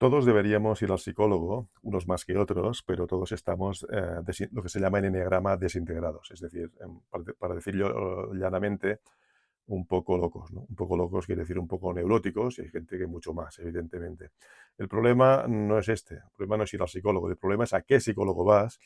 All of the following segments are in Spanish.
Todos deberíamos ir al psicólogo, unos más que otros, pero todos estamos lo que se llama en eneagrama desintegrados, es decir, para decirlo llanamente, un poco locos, ¿no? Un poco locos quiere decir un poco neuróticos y hay gente que mucho más, evidentemente. El problema no es este, el problema no es ir al psicólogo, el problema es a qué psicólogo vas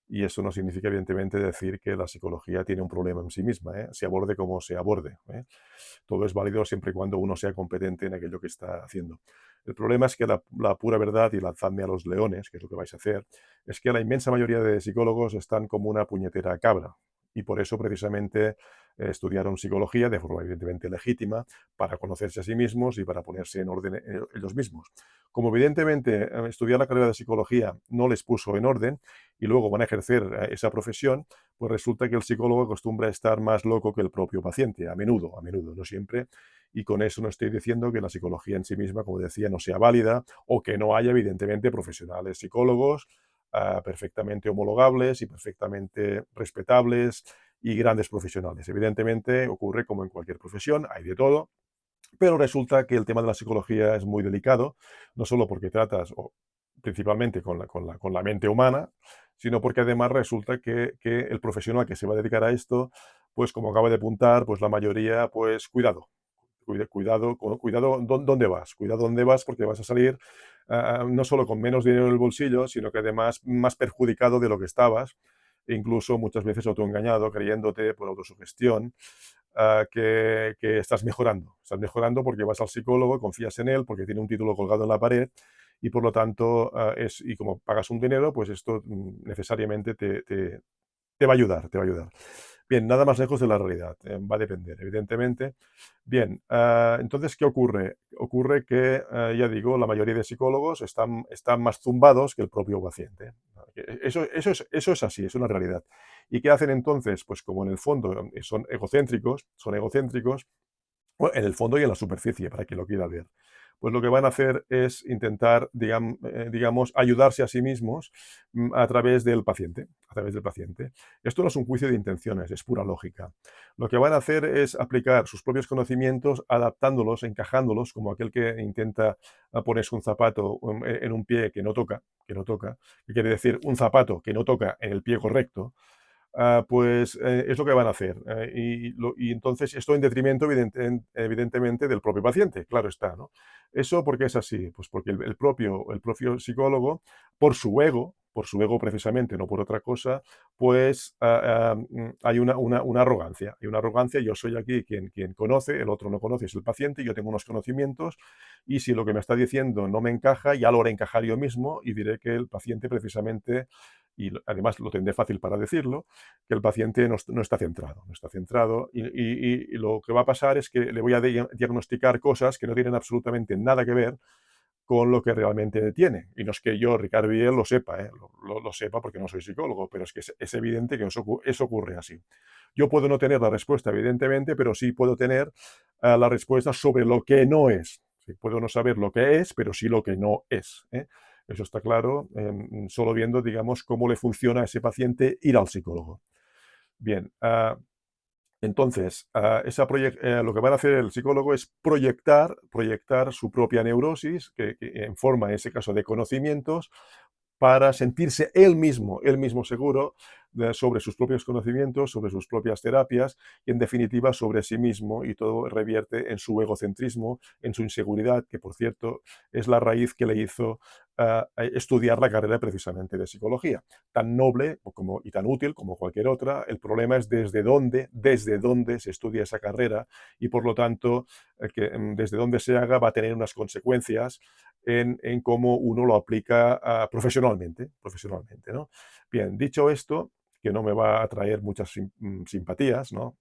y eso no significa evidentemente decir que la psicología tiene un problema en sí misma, ¿eh? Se aborde como se aborde, ¿eh? Todo es válido siempre y cuando uno sea competente en aquello que está haciendo. El problema es que la pura verdad, y lanzadme a los leones, que es lo que vais a hacer, es que la inmensa mayoría de psicólogos están como una puñetera cabra. Y por eso precisamente estudiaron psicología de forma evidentemente legítima para conocerse a sí mismos y para ponerse en orden ellos mismos. Como evidentemente estudiar la carrera de psicología no les puso en orden y luego van a ejercer esa profesión, pues resulta que el psicólogo acostumbra a estar más loco que el propio paciente, a menudo, no siempre. Y con eso no estoy diciendo que la psicología en sí misma, como decía, no sea válida o que no haya, evidentemente, profesionales psicólogos perfectamente homologables y perfectamente respetables y grandes profesionales. Evidentemente, ocurre como en cualquier profesión, hay de todo, pero resulta que el tema de la psicología es muy delicado, no solo porque tratas principalmente con la mente humana, sino porque además resulta que el profesional que se va a dedicar a esto, pues como acaba de apuntar, pues la mayoría, pues cuidado, cuidado dónde vas, cuidado dónde vas porque vas a salir no solo con menos dinero en el bolsillo, sino que además más perjudicado de lo que estabas, e incluso muchas veces autoengañado, creyéndote por autosugestión que estás mejorando porque vas al psicólogo, confías en él, porque tiene un título colgado en la pared y por lo tanto, y como pagas un dinero, pues esto necesariamente te va a ayudar, te va a ayudar. Bien, nada más lejos de la realidad, va a depender, evidentemente. Bien, entonces, ¿qué ocurre? Ocurre que, ya digo, la mayoría de psicólogos están más zumbados que el propio paciente. Eso es así, es una realidad. ¿Y qué hacen entonces? Pues como en el fondo son egocéntricos, bueno, en el fondo y en la superficie, para quien lo quiera ver. Pues lo que van a hacer es intentar, digamos, ayudarse a sí mismos a través del paciente, a través del paciente. Esto no es un juicio de intenciones, es pura lógica. Lo que van a hacer es aplicar sus propios conocimientos, adaptándolos, encajándolos, como aquel que intenta ponerse un zapato en un pie que no toca, que quiere decir un zapato que no toca en el pie correcto, pues es lo que van a hacer. Y entonces esto en detrimento evidentemente del propio paciente, claro está, ¿no? ¿Eso por qué es así? Pues porque el propio psicólogo, por su ego precisamente, no por otra cosa, pues hay una arrogancia, yo soy aquí quien conoce, el otro no conoce, es el paciente, yo tengo unos conocimientos y si lo que me está diciendo no me encaja, ya lo haré encajar yo mismo y diré que el paciente precisamente, y además lo tendré fácil para decirlo, que el paciente no está centrado, no está centrado y lo que va a pasar es que le voy a diagnosticar cosas que no tienen absolutamente nada que ver con lo que realmente tiene. Y no es que yo, Ricard Biel, lo sepa, lo sepa porque no soy psicólogo, pero es que es evidente que eso ocurre así. Yo puedo no tener la respuesta, evidentemente, pero sí puedo tener la respuesta sobre lo que no es. Sí, puedo no saber lo que es, pero sí lo que no es. Eso está claro, solo viendo, digamos, cómo le funciona a ese paciente ir al psicólogo. Bien, entonces, lo que va a hacer el psicólogo es proyectar su propia neurosis, que en forma, en ese caso, de conocimientos, para sentirse él mismo seguro sobre sus propios conocimientos, sobre sus propias terapias y, en definitiva, sobre sí mismo. Y todo revierte en su egocentrismo, en su inseguridad, que, por cierto, es la raíz que le hizo estudiar la carrera precisamente de psicología. Tan noble y tan útil como cualquier otra. El problema es desde dónde se estudia esa carrera y, por lo tanto, desde dónde se haga va a tener unas consecuencias en cómo uno lo aplica profesionalmente, ¿no? Bien, dicho esto, que no me va a traer muchas simpatías, ¿no?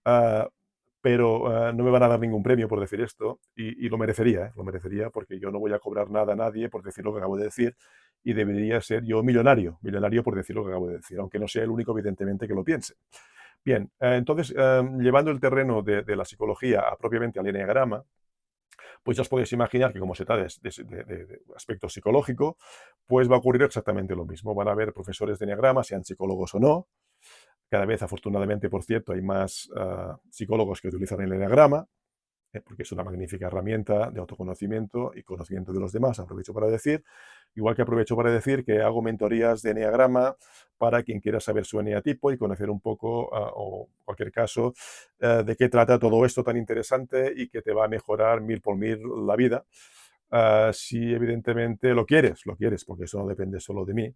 Ah, pero no me van a dar ningún premio por decir esto y lo merecería porque yo no voy a cobrar nada a nadie por decir lo que acabo de decir y debería ser yo millonario por decir lo que acabo de decir, aunque no sea el único, evidentemente, que lo piense. Bien, entonces, llevando el terreno de la psicología propiamente al eneagrama, pues ya os podéis imaginar que como se trata de aspecto psicológico, pues va a ocurrir exactamente lo mismo. Van a haber profesores de eneagrama, sean psicólogos o no. Cada vez, afortunadamente, por cierto, hay más psicólogos que utilizan el eneagrama. porque es una magnífica herramienta de autoconocimiento y conocimiento de los demás. Aprovecho para decir, igual que aprovecho para decir que hago mentorías de eneagrama para quien quiera saber su eneatipo y conocer un poco, o en cualquier caso, de qué trata todo esto tan interesante y que te va a mejorar mil por mil la vida. Si evidentemente lo quieres, porque eso no depende solo de mí,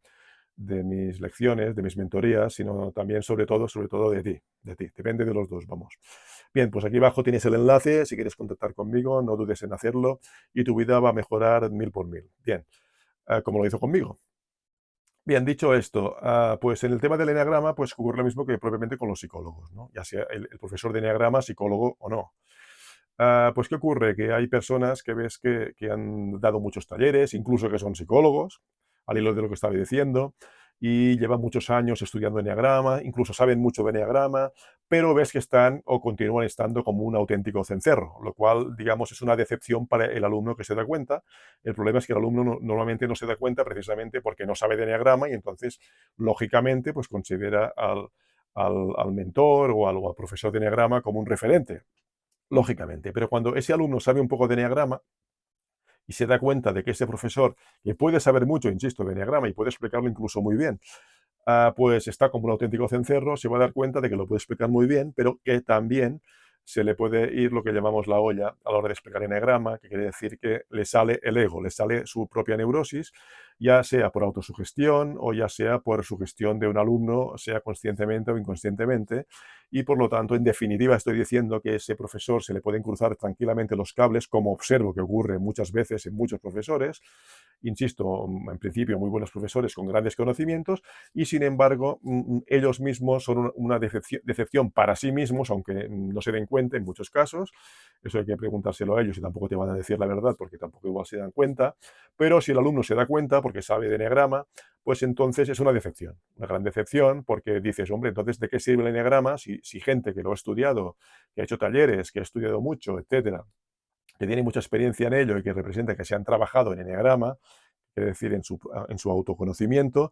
de mis lecciones, de mis mentorías, sino también, sobre todo de ti. Depende de los dos, vamos. Bien, pues aquí abajo tienes el enlace, si quieres contactar conmigo, no dudes en hacerlo y tu vida va a mejorar mil por mil. Bien, como lo hizo conmigo. Bien, dicho esto, pues en el tema del eneagrama, pues ocurre lo mismo que propiamente con los psicólogos, ¿no? Ya sea el profesor de eneagrama, psicólogo o no. Pues, ¿qué ocurre? Que hay personas que ves que han dado muchos talleres, incluso que son psicólogos, al hilo de lo que estaba diciendo, y llevan muchos años estudiando eneagrama, incluso saben mucho de eneagrama, pero ves que están o continúan estando como un auténtico cencerro, lo cual, digamos, es una decepción para el alumno que se da cuenta. El problema es que el alumno normalmente no se da cuenta precisamente porque no sabe de eneagrama y entonces, lógicamente, pues considera al mentor o al profesor de eneagrama como un referente, lógicamente. Pero cuando ese alumno sabe un poco de eneagrama y se da cuenta de que ese profesor, que puede saber mucho, insisto, de eneagrama y puede explicarlo incluso muy bien, pues está como un auténtico cencerro, se va a dar cuenta de que lo puede explicar muy bien, pero que también se le puede ir lo que llamamos la olla a la hora de explicar eneagrama, que quiere decir que le sale el ego, le sale su propia neurosis, ya sea por autosugestión o ya sea por sugestión de un alumno, sea conscientemente o inconscientemente, y por lo tanto, en definitiva, estoy diciendo que ese profesor se le pueden cruzar tranquilamente los cables, como observo que ocurre muchas veces en muchos profesores, insisto, en principio muy buenos profesores con grandes conocimientos, y sin embargo ellos mismos son una decepción para sí mismos, aunque no se den cuenta en muchos casos. Eso hay que preguntárselo a ellos y tampoco te van a decir la verdad porque tampoco igual se dan cuenta. Pero si el alumno se da cuenta porque sabe de eneagrama, pues entonces es una decepción, una gran decepción, porque dices, hombre, entonces ¿de qué sirve el eneagrama si gente que lo ha estudiado, que ha hecho talleres, que ha estudiado mucho, etcétera, que tiene mucha experiencia en ello y que representa que se han trabajado en eneagrama, es decir, en su autoconocimiento,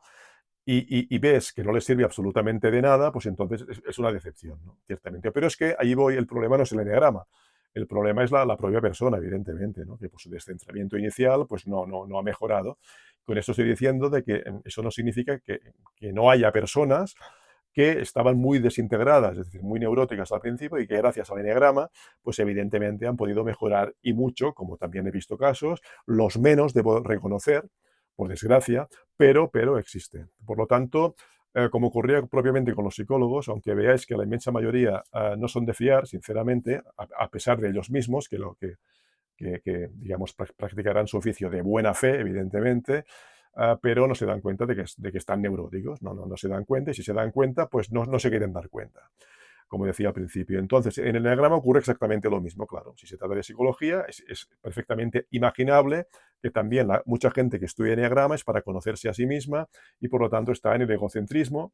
y ves que no le sirve absolutamente de nada, pues entonces es una decepción, ¿no? Ciertamente. Pero es que ahí voy, el problema no es el eneagrama, el problema es la propia persona, evidentemente, ¿no? Que por su descentramiento inicial pues no ha mejorado. Con esto estoy diciendo de que eso no significa que no haya personas que estaban muy desintegradas, es decir, muy neuróticas al principio y que gracias al eneagrama, pues evidentemente han podido mejorar y mucho, como también he visto casos, los menos debo reconocer, por desgracia, pero existen. Por lo tanto, como ocurría propiamente con los psicólogos, aunque veáis que la inmensa mayoría no son de fiar, sinceramente, a pesar de ellos mismos, que digamos, practicarán su oficio de buena fe, evidentemente, pero no se dan cuenta de que están neuróticos, no se dan cuenta, y si se dan cuenta, pues no se quieren dar cuenta, como decía al principio. Entonces, en el eneagrama ocurre exactamente lo mismo, claro. Si se trata de psicología, es perfectamente imaginable que también mucha gente que estudia eneagrama es para conocerse a sí misma y por lo tanto está en el egocentrismo.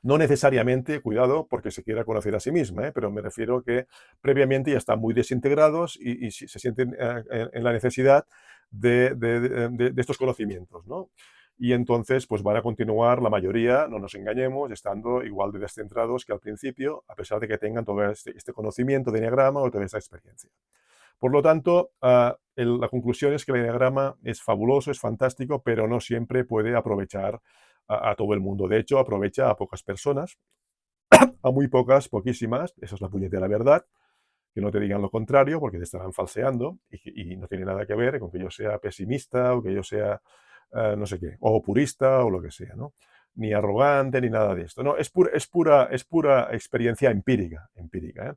No necesariamente, cuidado, porque se quiera conocer a sí misma, pero me refiero que previamente ya están muy desintegrados y se sienten en la necesidad de estos conocimientos, ¿no? Y entonces, pues van a continuar la mayoría, no nos engañemos, estando igual de descentrados que al principio, a pesar de que tengan todo este conocimiento de eneagrama o toda esta experiencia. Por lo tanto, la conclusión es que el eneagrama es fabuloso, es fantástico, pero no siempre puede aprovechar a todo el mundo. De hecho, aprovecha a pocas personas, a muy pocas, poquísimas, esa es la puñetera verdad, que no te digan lo contrario porque te estarán falseando y no tiene nada que ver con que yo sea pesimista o que yo sea no sé qué, o purista o lo que sea, ¿no? Ni arrogante ni nada de esto. No, es pura experiencia empírica, ¿eh?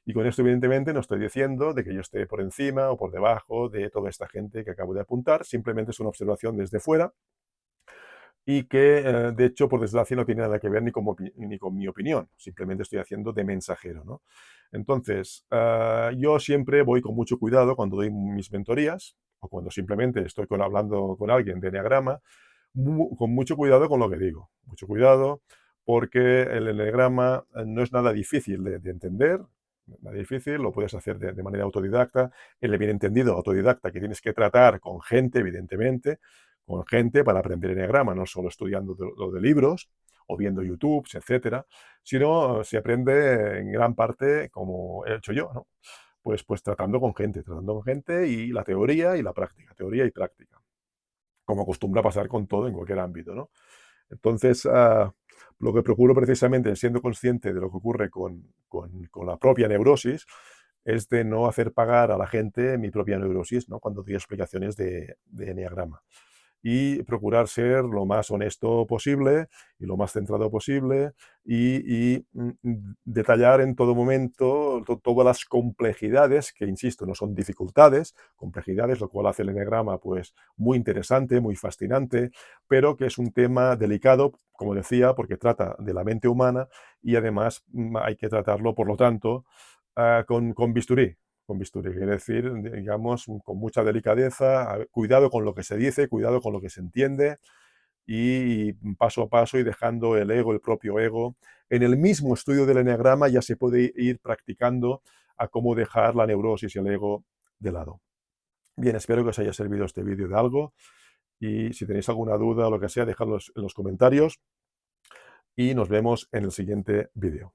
Y con esto, evidentemente, no estoy diciendo de que yo esté por encima o por debajo de toda esta gente que acabo de apuntar, simplemente es una observación desde fuera y que, de hecho, por desgracia, no tiene nada que ver ni con mi opinión, simplemente estoy haciendo de mensajero, ¿no? Entonces, yo siempre voy con mucho cuidado cuando doy mis mentorías o cuando simplemente estoy hablando con alguien de eneagrama, con mucho cuidado con lo que digo, mucho cuidado, porque el eneagrama no es nada difícil de entender, nada difícil, lo puedes hacer de manera autodidacta, el bien entendido autodidacta, que tienes que tratar con gente, evidentemente, con gente para aprender eneagrama, no solo estudiando lo de libros o viendo YouTube, etcétera, sino se aprende en gran parte como he hecho yo, ¿no? pues tratando con gente y la teoría y la práctica, teoría y práctica, como acostumbra pasar con todo en cualquier ámbito, ¿no? Entonces, lo que procuro precisamente, siendo consciente de lo que ocurre con la propia neurosis, es de no hacer pagar a la gente mi propia neurosis, ¿no? Cuando doy explicaciones de eneagrama. Y procurar ser lo más honesto posible y lo más centrado posible y detallar en todo momento todas las complejidades, que insisto, no son dificultades, complejidades, lo cual hace el eneagrama pues muy interesante, muy fascinante, pero que es un tema delicado, como decía, porque trata de la mente humana y además hay que tratarlo, por lo tanto, con bisturí. Con bisturí, quiere decir, digamos, con mucha delicadeza, cuidado con lo que se dice, cuidado con lo que se entiende y paso a paso y dejando el ego, el propio ego. En el mismo estudio del eneagrama ya se puede ir practicando a cómo dejar la neurosis y el ego de lado. Bien, espero que os haya servido este vídeo de algo y si tenéis alguna duda o lo que sea, dejadlo en los comentarios y nos vemos en el siguiente vídeo.